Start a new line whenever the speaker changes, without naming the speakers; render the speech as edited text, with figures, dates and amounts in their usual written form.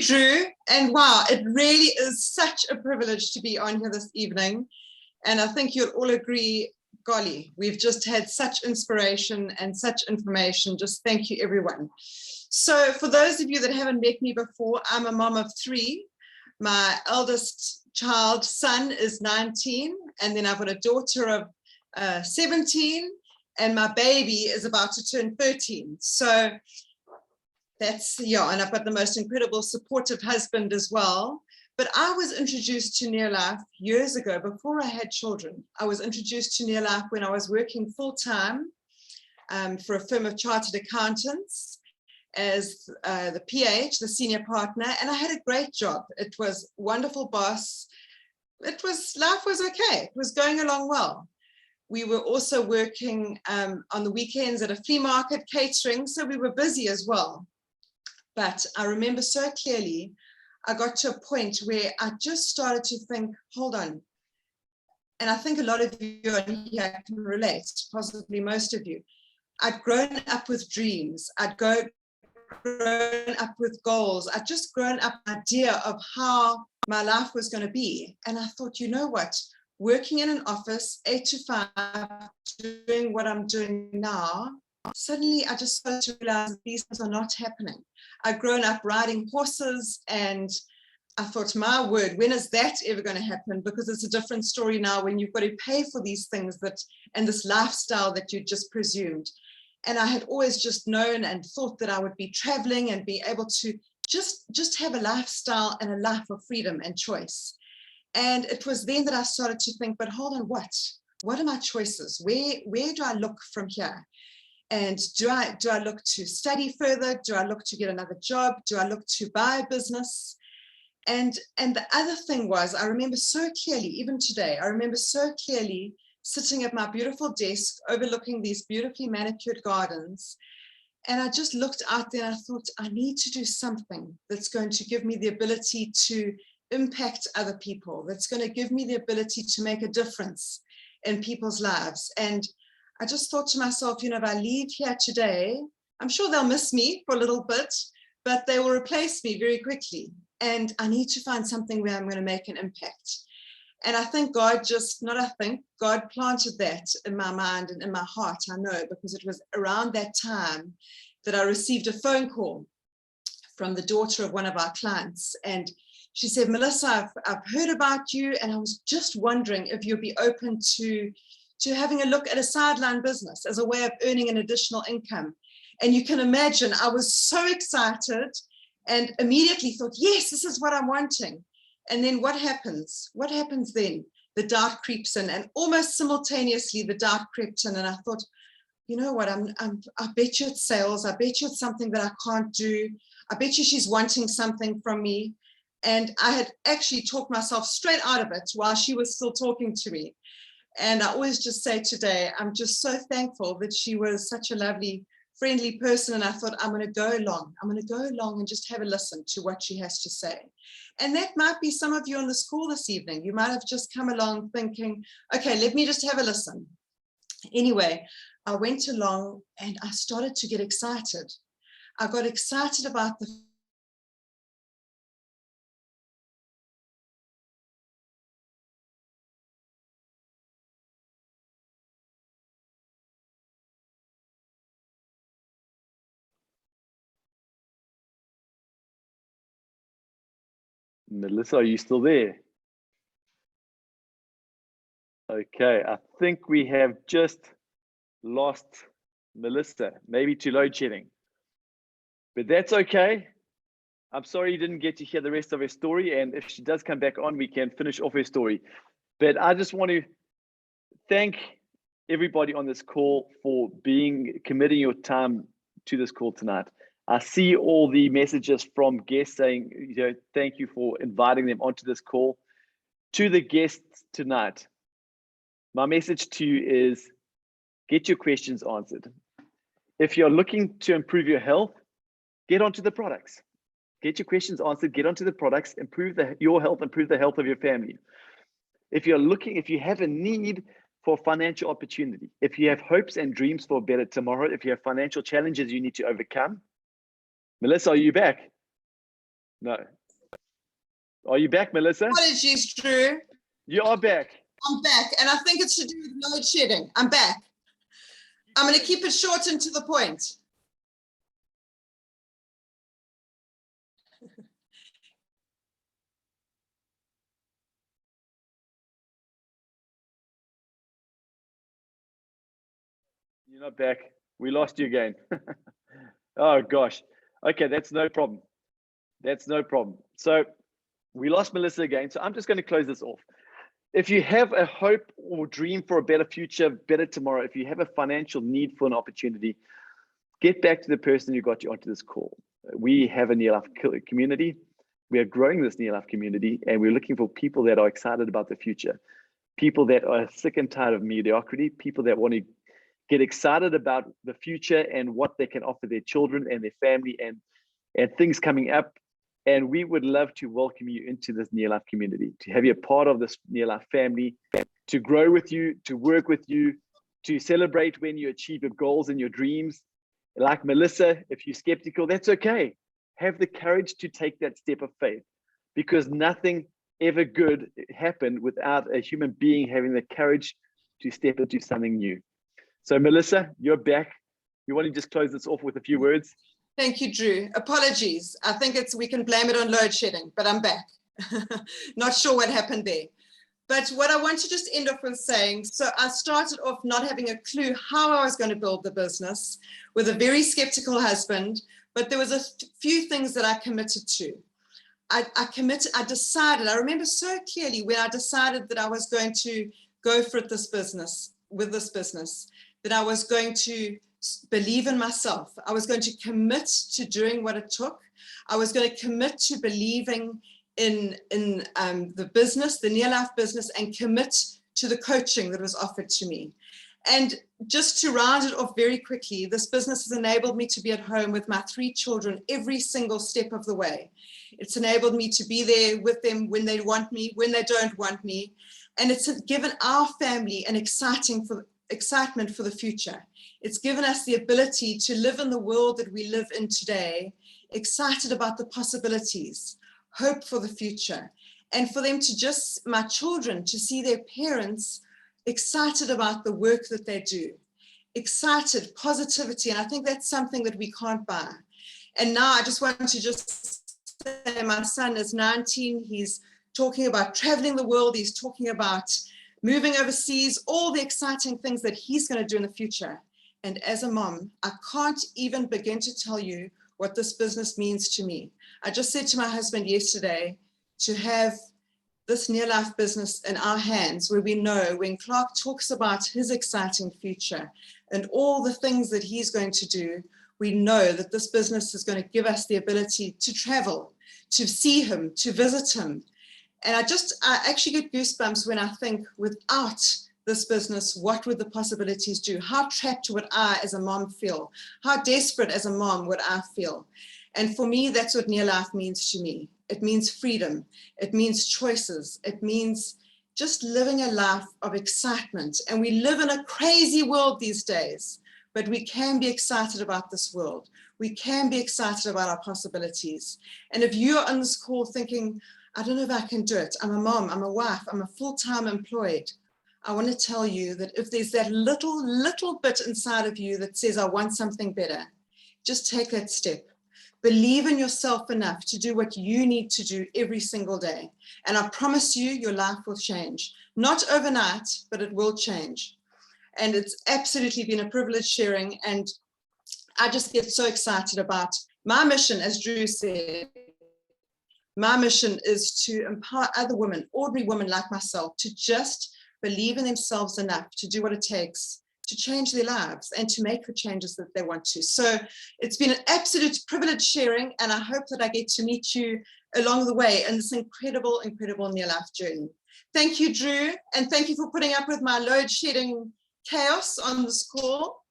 Drew. And wow, it really is such a privilege to be on here this evening. And I think you'll all agree, golly, we've just had such inspiration and such information. Just thank you, everyone. So for those of you that haven't met me before, I'm a mom of 3. My eldest son is 19, and then I've got a daughter of 17, and my baby is about to turn 13. So that's, yeah, and I've got the most incredible supportive husband as well. But I was introduced to NeoLife years ago, before I had children. I was introduced to NeoLife when I was working full-time for a firm of chartered accountants as the PH, the senior partner, and I had a great job. It was a wonderful boss. Life was okay. It was going along well. We were also working on the weekends at a flea market catering, so we were busy as well. But I remember so clearly, I got to a point where I just started to think, hold on. And I think a lot of you on here can relate, possibly most of you. I'd grown up with dreams. I'd grown up with goals. I'd just grown up with an idea of how my life was going to be. And I thought, you know what? Working in an office, 8 to 5, doing what I'm doing now, suddenly I just started to realize that these things are not happening. I'd grown up riding horses, and I thought, my word, when is that ever going to happen? Because it's a different story now when you've got to pay for these things and this lifestyle that you just presumed. And I had always just known and thought that I would be traveling and be able to just have a lifestyle and a life of freedom and choice. And it was then that I started to think, but hold on, what are my choices? Where do I look from here? And do I look to study further? Do I look to get another job? Do I look to buy a business? And the other thing was, I remember so clearly, even today, I remember so clearly sitting at my beautiful desk overlooking these beautifully manicured gardens. And I just looked out there and I thought, I need to do something that's going to give me the ability to impact other people, that's going to give me the ability to make a difference in people's lives. And I just thought to myself, you know, if I leave here today, I'm sure they'll miss me for a little bit, but they will replace me very quickly. And I need to find something where I'm going to make an impact. And I think God God planted that in my mind and in my heart, I know, because it was around that time that I received a phone call from the daughter of one of our clients. And she said, Melissa, I've heard about you, and I was just wondering if you'd be open to having a look at a sideline business as a way of earning an additional income. And you can imagine, I was so excited and immediately thought, yes, this is what I'm wanting. And then what happens? What happens then? The doubt creeps in, and almost simultaneously the doubt crept in. And I thought, you know what, I bet you it's sales. I bet you it's something that I can't do. I bet you she's wanting something from me. And I had actually talked myself straight out of it while she was still talking to me. And I always just say today, I'm just so thankful that she was such a lovely, friendly person. And I thought, I'm going to go along. I'm going to go along and just have a listen to what she has to say. And that might be some of you on this call this evening. You might have just come along thinking, okay, let me just have a listen. Anyway, I went along and I started to get excited. I got excited about the
Melissa, are you still there? Okay, I think we have just lost Melissa, maybe to load shedding. But that's okay. I'm sorry you didn't get to hear the rest of her story. And if she does come back on, we can finish off her story. But I just want to thank everybody on this call for committing your time to this call tonight. I see all the messages from guests saying, you know, thank you for inviting them onto this call. To the guests tonight, my message to you is get your questions answered. If you're looking to improve your health, get onto the products. Get your questions answered, get onto the products, improve your health, improve the health of your family. If you have a need for financial opportunity, if you have hopes and dreams for a better tomorrow, if you have financial challenges you need to overcome, Melissa, are you back? No. Are you back, Melissa?
Apologies, Drew.
You are back.
I'm back, and I think it's to do with load shedding. I'm back. I'm going to keep it short and to the point.
You're not back. We lost you again. Oh, gosh. Okay, that's no problem. That's no problem. So we lost Melissa again. So I'm just going to close this off. If you have a hope or dream for a better future, better tomorrow, if you have a financial need for an opportunity, get back to the person who got you onto this call. We have a NeoLife community. We are growing this NeoLife community, and we're looking for people that are excited about the future, people that are sick and tired of mediocrity, people that want to get excited about the future and what they can offer their children and their family and things coming up. And we would love to welcome you into this NeoLife community, to have you a part of this NeoLife family, to grow with you, to work with you, to celebrate when you achieve your goals and your dreams. Like Melissa, if you're skeptical, that's okay. Have the courage to take that step of faith, because nothing ever good happened without a human being having the courage to step into something new. So Melissa, you're back. You want to just close this off with a few words?
Thank you, Drew. Apologies. I think we can blame it on load shedding, but I'm back. Not sure what happened there. But what I want to just end off with saying, so I started off not having a clue how I was going to build the business with a very skeptical husband, but there was a few things that I committed to. I decided, I remember so clearly when I decided that I was going to go for it, with this business, that I was going to believe in myself. I was going to commit to doing what it took. I was going to commit to believing in the business, the NeoLife business, and commit to the coaching that was offered to me. And just to round it off very quickly, this business has enabled me to be at home with my 3 children every single step of the way. It's enabled me to be there with them when they want me, when they don't want me. And it's given our family an excitement for the future. It's given us the ability to live in the world that we live in today, excited about the possibilities, hope for the future, and for them to my children, to see their parents excited about the work that they do, excited, positivity. And I think that's something that we can't buy. And now I just want to say my son is 19. He's talking about traveling the world. He's talking about moving overseas, all the exciting things that he's going to do in the future. And as a mom, I can't even begin to tell you what this business means to me. I just said to my husband yesterday, to have this NeoLife business in our hands, where we know when Clark talks about his exciting future and all the things that he's going to do, we know that this business is going to give us the ability to travel, to see him, to visit him. And I actually get goosebumps when I think, without this business, what would the possibilities do? How trapped would I as a mom feel? How desperate as a mom would I feel? And for me, that's what NeoLife means to me. It means freedom. It means choices. It means just living a life of excitement. And we live in a crazy world these days, but we can be excited about this world. We can be excited about our possibilities. And if you're on this call thinking, I don't know if I can do it. I'm a mom, I'm a wife, I'm a full-time employed. I want to tell you that if there's that little bit inside of you that says, I want something better, just take that step. Believe in yourself enough to do what you need to do every single day. And I promise you, your life will change. Not overnight, but it will change. And it's absolutely been a privilege sharing. And I just get so excited about my mission, as Drew said. My mission is to empower other women, ordinary women like myself, to just believe in themselves enough to do what it takes to change their lives and to make the changes that they want to. So it's been an absolute privilege sharing, and I hope that I get to meet you along the way in this incredible NeoLife journey. Thank you, Drew, and thank you for putting up with my load shedding chaos on this call.